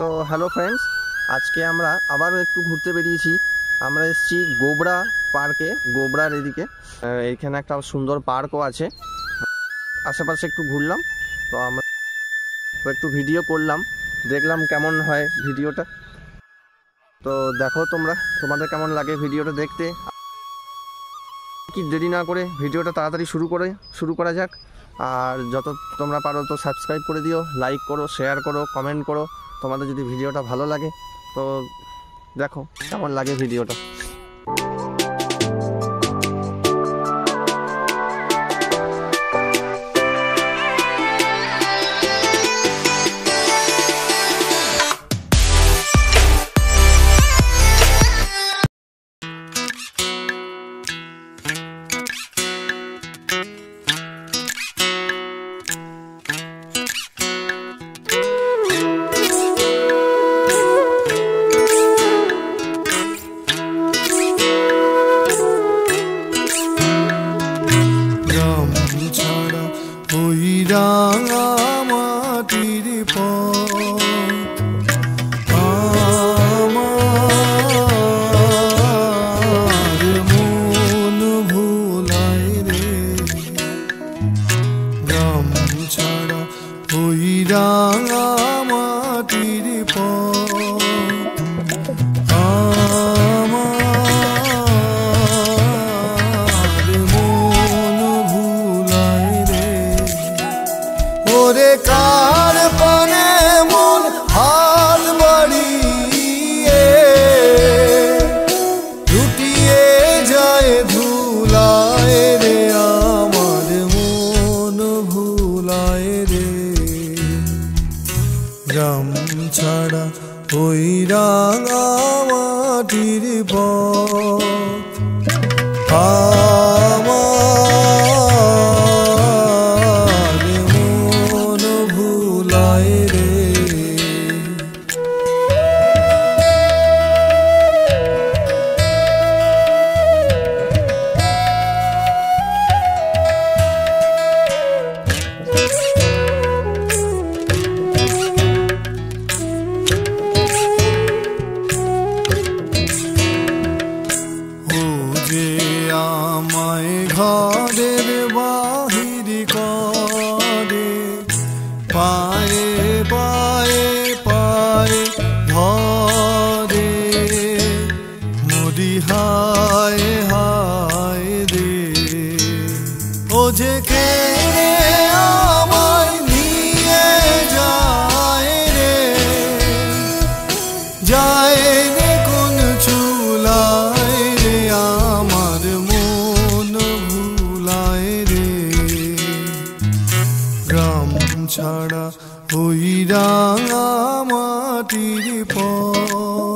তো hello friends, আজকে আমরা আবারও একটু ঘুরতে বেরিয়েছি। আমরা এসেছি গোবরা পার্কে, গোবরার এদিকে। এইখানে একটা সুন্দর পার্কও আছে, আশেপাশে একটু ঘুরলাম। তো আমরা একটু ভিডিও করলাম, দেখলাম কেমন হয় ভিডিওটা। তো দেখো তোমাদের কেমন লাগে ভিডিওটা দেখতে। কি দেরি না করে ভিডিওটা তাড়াতাড়ি শুরু করা যাক। আর যত তোমরা পারো তো সাবস্ক্রাইব করে দিও, লাইক করো, শেয়ার করো, কমেন্ট করো তোমাদের যদি ভিডিওটা ভালো লাগে। তো দেখো কেমন লাগে ভিডিওটা। রাঙা মাটির পথ আমার মন ভোলায় রে, গ্রাম ছাড়া ওই রাঙা মাটির পথ কার পানে মন হাত বাড়িয়ে লুটিয়ে যায় ধুলায় রে, আমার মন ভুলায় রে, গ্রাম ছাড়া ওই রাঙা মাটির পথ আমায় ঘরের বাহির করে, পায়ে পায়ে পায়ে ধরে, মরি হায় হায় রে, ও যে কে আমায় নিয়ে যায় রে, যায় রে কোন চুলায় রে, আমার মন ভুলায় রে, গ্রাম ছাড়া ওই রাঙা মাটির পথ।